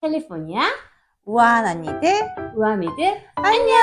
캘리포니아 우아한 언니들 우아미들 안녕.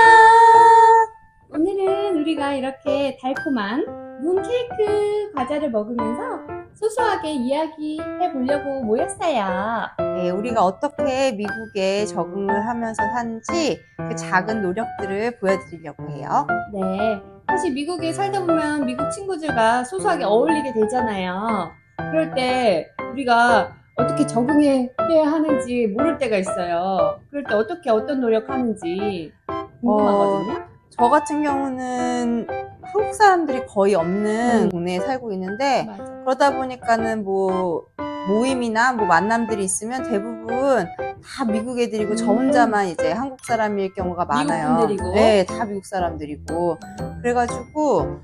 오늘은 우리가 이렇게 달콤한 문케이크 과자를 먹으면서 소소하게 이야기해 보려고 모였어요. 네, 우리가 어떻게 미국에 적응을 하면서 사는지 그 작은 노력들을 보여드리려고 해요. 네, 사실 미국에 살다 보면 미국 친구들과 소소하게 어울리게 되잖아요. 그럴 때 우리가 어떻게 적응해야 하는지 모를 때가 있어요. 그럴 때 어떤 노력하는지 궁금하거든요. 저 같은 경우는 한국 사람들이 거의 없는 동네에 살고 있는데 맞아. 그러다 보니까는 뭐 모임이나 뭐 만남들이 있으면 대부분 다 미국 애들이고 저 혼자만 이제 한국 사람일 경우가 많아요. 미국 분들이고. 네, 다 미국 사람들이고. 그래가지고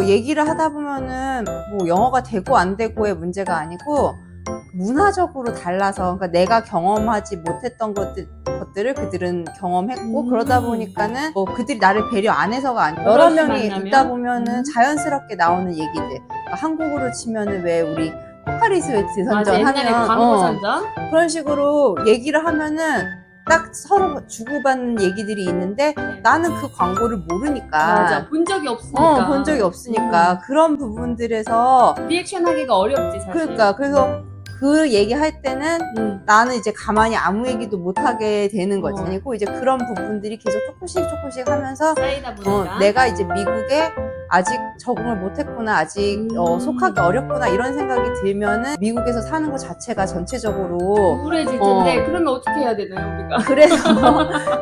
얘기를 하다 보면은 뭐 영어가 되고 안 되고의 문제가 아니고 문화적으로 달라서, 그러니까 내가 경험하지 못했던 것들을 그들은 경험했고 그러다 보니까는 뭐 그들이 나를 배려 안 해서가 아니고 여러 명이 만나면? 있다 보면은 자연스럽게 나오는 얘기들. 그러니까 한국으로 치면은 왜 우리 포카리 스웨트 맞아, 선전 옛날에 하면 광고 선전? 그런 식으로 얘기를 하면은 딱 서로 주고받는 얘기들이 있는데 나는 그 광고를 모르니까. 맞아, 본 적이 없으니까. 본 적이 없으니까 그런 부분들에서 리액션 하기가 어렵지, 사실. 그러니까 그래서 그 얘기할 때는 나는 이제 가만히 아무 얘기도 못하게 되는 거지. 아니고 이제 그런 부분들이 계속 조금씩 하면서 쌓이다 보니까. 내가 이제 미국에 아직 적응을 못했구나, 아직 속하기 어렵구나 이런 생각이 들면은 미국에서 사는 것 자체가 전체적으로 우울해질 텐데 그러면 어떻게 해야 되나요, 우리가?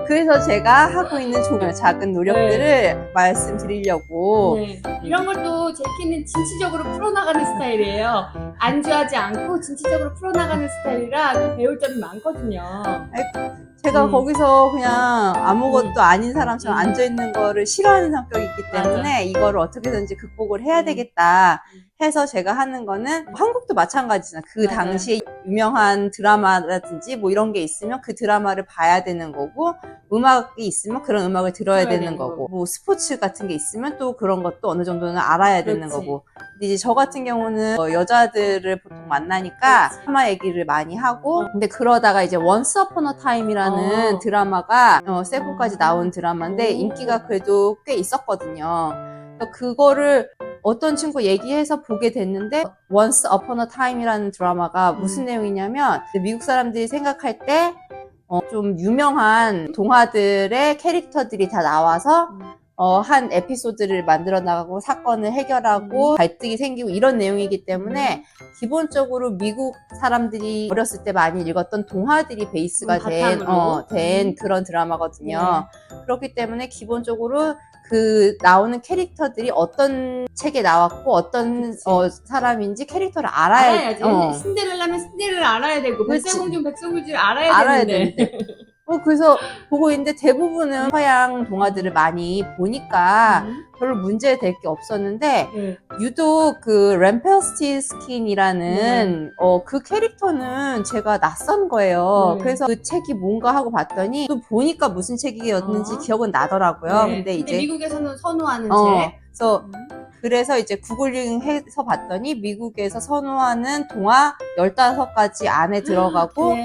그래서 제가 하고 있는 작은 노력들을 말씀드리려고. 네. 이런 것도 제키는 진취적으로 풀어나가는 스타일이에요. 안주하지 않고 진취적으로 풀어나가는 스타일이라 또 배울 점이 많거든요. 제가 거기서 그냥 아무것도 아닌 사람처럼 앉아있는 거를 싫어하는 성격이 있기 때문에 맞아. 이거를 어떻게든지 극복을 해야 되겠다 해서 제가 하는 거는, 한국도 마찬가지잖아. 그 맞아요. 당시에 유명한 드라마라든지 뭐 이런 게 있으면 그 드라마를 봐야 되는 거고, 음악이 있으면 그런 음악을 들어야 되는 거고, 뭐 스포츠 같은 게 있으면 또 그런 것도 어느 정도는 알아야 되는 거고. 근데 이제 저 같은 경우는 여자들을 보통 만나니까 드라마 얘기를 많이 하고, 근데 그러다가 이제 Once Upon a Time이라는 드라마가 7까지 나온 드라마인데 인기가 그래도 꽤 있었거든요. 그래서 그거를 어떤 친구 얘기해서 보게 됐는데, Once Upon a Time이라는 드라마가 무슨 내용이냐면 미국 사람들이 생각할 때 좀 유명한 동화들의 캐릭터들이 다 나와서 한 에피소드를 만들어 나가고 사건을 해결하고 갈등이 생기고 이런 내용이기 때문에 기본적으로 미국 사람들이 어렸을 때 많이 읽었던 동화들이 베이스가 된 그런 드라마거든요. 그렇기 때문에 기본적으로 그 나오는 캐릭터들이 어떤 책에 나왔고 어떤 사람인지 캐릭터를 알아야지. 신데렐라면 신데렐라를 알아야 되고, 백설공주는 백설공주를 알아야 되는데. 그래서 보고 있는데 대부분은 서양 동화들을 많이 보니까 별로 문제될 게 없었는데 유독 그 램펠스티스킨이라는 그 캐릭터는 제가 낯선 거예요. 그래서 그 책이 뭔가 하고 봤더니 또 보니까 무슨 책이었는지 기억은 나더라고요. 근데 이제 미국에서는 선호하는 책. 그래서 이제 구글링 해서 봤더니 미국에서 선호하는 동화 15가지 안에 들어가고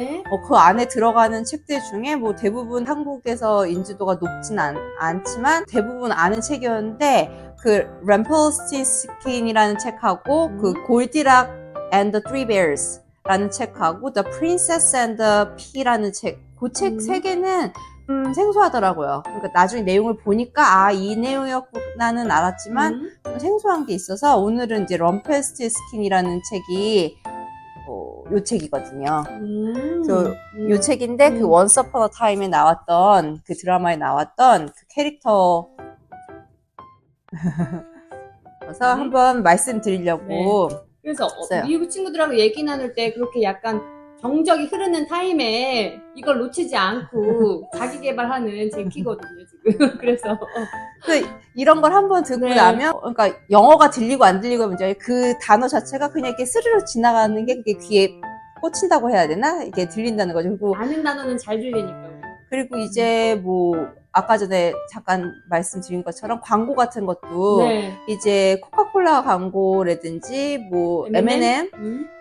그 안에 들어가는 책들 중에 뭐 대부분 한국에서 인지도가 높진 않지만 대부분 아는 책이었는데, 그 램펠스티스킨이라는 책하고 그 골디락 and the Three Bears 라는 책하고 The Princess and the Pea라는 책, 그 책 세 개는 생소하더라고요. 그러니까 나중에 내용을 보니까 이 내용이었구나는 알았지만 좀 생소한 게 있어서 오늘은 이제 럼펠스티스킨이라는 책이 요 책이거든요. 그래서 요 책인데 그 Once Upon a Time에 나왔던 그 드라마에 나왔던 그 캐릭터 그래서 한번 말씀드리려고. 그래서 미국 친구들하고 얘기 나눌 때 그렇게 약간 정적이 흐르는 타임에 이걸 놓치지 않고 자기 개발하는 제키거든요, 지금. 그래서 이런 걸 한번 듣고 나면, 그러니까 영어가 들리고 안 들리고 문제, 그 단어 자체가 그냥 이렇게 스르르 지나가는 게 그게 귀에 꽂힌다고 해야 되나? 이게 들린다는 거죠. 그리고 아는 단어는 잘 들리니까. 그리고 이제 뭐 아까 전에 잠깐 말씀드린 것처럼 광고 같은 것도 이제 코카콜라 광고라든지 뭐 M&M,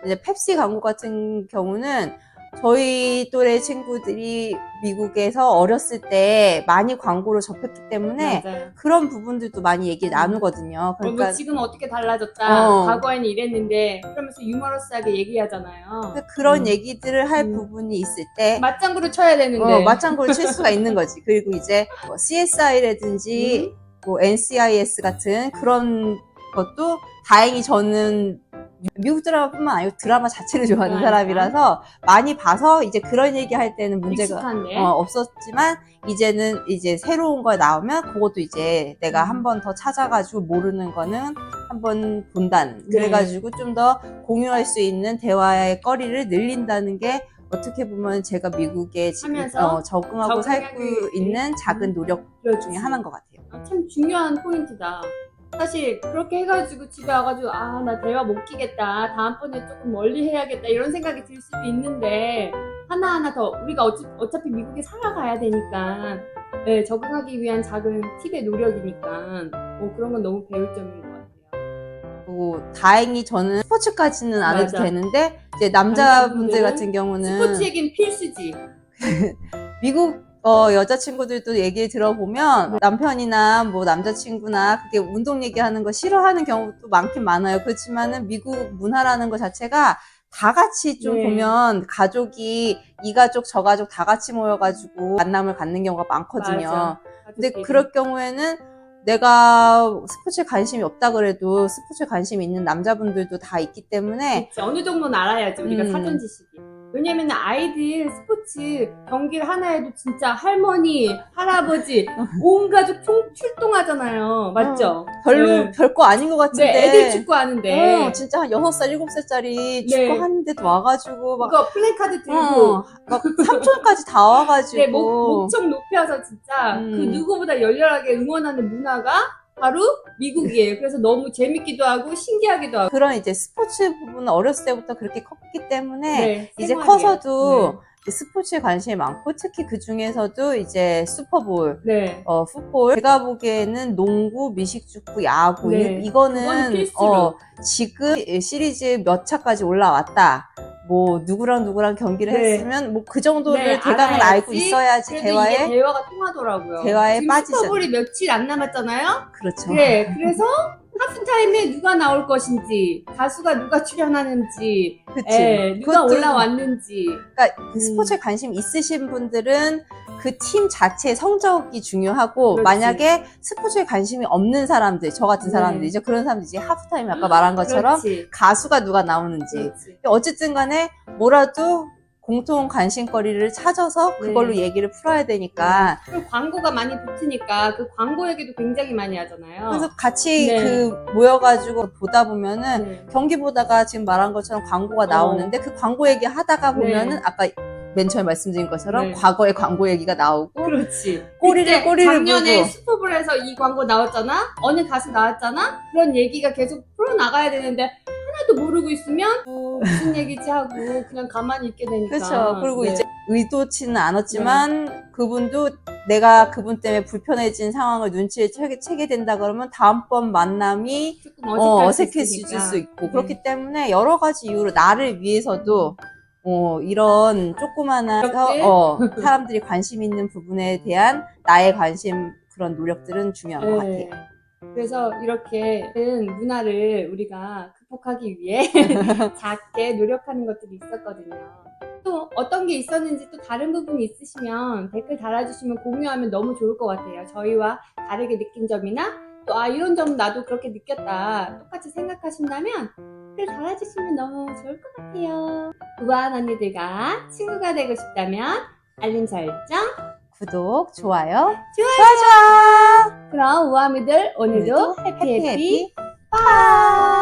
이제 펩시 광고 같은 경우는 저희 또래 친구들이 미국에서 어렸을 때 많이 광고를 접했기 때문에 맞아요. 그런 부분들도 많이 얘기 나누거든요. 뭐 그러니까 지금 어떻게 달라졌다. 어. 과거에는 이랬는데 그러면서 유머러스하게 얘기하잖아요. 그런 얘기들을 할 부분이 있을 때 맞장구를 쳐야 되는데. 맞장구를 칠 수가 있는 거지. 그리고 이제 뭐 CSI라든지 뭐 NCIS 같은 그런 것도 다행히 저는 미국 드라마뿐만 아니고 드라마 자체를 좋아하는 사람이라서 많이 봐서 이제 그런 얘기 할 때는 문제가 익숙한데. 없었지만 이제는 이제 새로운 거 나오면 그것도 이제 내가 한 번 더 찾아가지고 모르는 거는 한번 본다는 그래가지고 좀 더 공유할 수 있는 대화의 거리를 늘린다는 게 어떻게 보면 제가 미국에 지금 하면서 적응하고 살고 적응하기 있는 작은 노력 그렇지. 중에 하나인 것 같아요. 참 중요한 포인트다. 사실 그렇게 해가지고 집에 와가지고 아 나 대화 못 끼겠다, 다음번에 조금 멀리 해야겠다 이런 생각이 들 수도 있는데 하나하나 더 우리가 어차피 미국에 살아가야 되니까 네, 적응하기 위한 작은 팁의 노력이니까 뭐 그런 건 너무 배울 점인 것 같아요. 다행히 저는 스포츠까지는 안 해도 맞아. 되는데 이제 남자분들 남자분들은 같은 경우는 스포츠 얘기는 필수지. 미국 여자친구들도 얘기 들어보면 남편이나 뭐 남자친구나 그게 운동 얘기하는 거 싫어하는 경우도 많긴 많아요. 그렇지만은 미국 문화라는 것 자체가 다 같이 좀 보면 가족이 이 가족 저 가족 다 같이 모여가지고 만남을 갖는 경우가 많거든요. 맞아. 근데 그럴 경우에는 내가 스포츠에 관심이 없다 그래도 스포츠에 관심이 있는 남자분들도 다 있기 때문에 그치, 어느 정도는 알아야죠. 우리가 사전 지식이. 왜냐면 아이들 스포츠 경기를 하나 해도 진짜 할머니, 할아버지, 온 가족 출동하잖아요. 맞죠? 별로 별거 아닌 것 같은데. 네, 애들 축구 하는데. 진짜 한 6살, 7살짜리 네. 축구 하는데도 와가지고 막 그거 플래카드 들고 막 삼촌까지 다 와가지고 네, 목청 높여서 진짜 그 누구보다 열렬하게 응원하는 문화가 바로 미국이에요. 그래서 너무 재밌기도 하고 신기하기도 하고. 그런 이제 스포츠 부분은 어렸을 때부터 그렇게 컸기 때문에 네, 이제 생활이에요. 커서도 스포츠에 관심이 많고 특히 그 중에서도 이제 슈퍼볼, 네. 풋볼 제가 보기에는 농구, 미식축구, 야구 네. 그건 이거는 필수로. 지금 시리즈 몇 차까지 올라왔다. 뭐 누구랑 경기를 네. 했으면 뭐 그 정도를 네, 대강은 알아야지. 알고 있어야지 그래도 이게 대화에 대화가 통하더라고요. 대화에 지금 빠지잖아. 슈퍼볼이 며칠 안 남았잖아요. 그렇죠. 네, 그래서 하프타임에 누가 나올 것인지, 가수가 누가 출연하는지, 그치. 예, 누가 그것도 올라왔는지. 그러니까 그 스포츠에 관심 있으신 분들은 그 팀 자체의 성적이 중요하고 그렇지. 만약에 스포츠에 관심이 없는 사람들, 저 같은 네. 사람들이죠. 그런 사람들이 이제 하프타임 아까 말한 것처럼 그렇지. 가수가 누가 나오는지 그렇지. 어쨌든 간에 뭐라도 공통 관심거리를 찾아서 그걸로 네. 얘기를 풀어야 되니까 그리고 광고가 많이 붙으니까 그 광고 얘기도 굉장히 많이 하잖아요. 그래서 같이 네. 그 모여가지고 보다 보면은 네. 경기 보다가 지금 말한 것처럼 광고가 나오는데 그 광고 얘기 하다가 보면은 네. 아까 맨 처음에 말씀드린 것처럼 네. 과거의 광고 얘기가 나오고 그렇지. 꼬리를 작년에 보고 슈퍼볼에서 이 광고 나왔잖아? 어느 가수 나왔잖아? 그런 얘기가 계속 풀어나가야 되는데 하나도 모르고 있으면 무슨 얘기지 하고 그냥 가만히 있게 되니까. 그렇죠. 그리고 네. 이제 의도치는 않았지만 그분도 내가 그분 때문에 불편해진 상황을 눈치를 채게 된다 그러면 다음번 만남이 조금 어색할 어색해질 수 있고 네. 그렇기 때문에 여러 가지 이유로 나를 위해서도 이런 조그마한 사람들이 관심 있는 부분에 대한 나의 관심 그런 노력들은 중요한 것 네. 같아요. 그래서 이렇게 문화를 우리가 극복하기 위해 작게 노력하는 것들이 있었거든요. 또 어떤 게 있었는지 또 다른 부분이 있으시면 댓글 달아주시면 공유하면 너무 좋을 것 같아요. 저희와 다르게 느낀 점이나 또 이런 점 나도 그렇게 느꼈다 똑같이 생각하신다면 댓글 달아주시면 너무 좋을 것 같아요. 우아한 언니들과 친구가 되고 싶다면 알림 설정 구독, 좋아요. 그럼 우아미들 오늘도 해피 해피. 빠이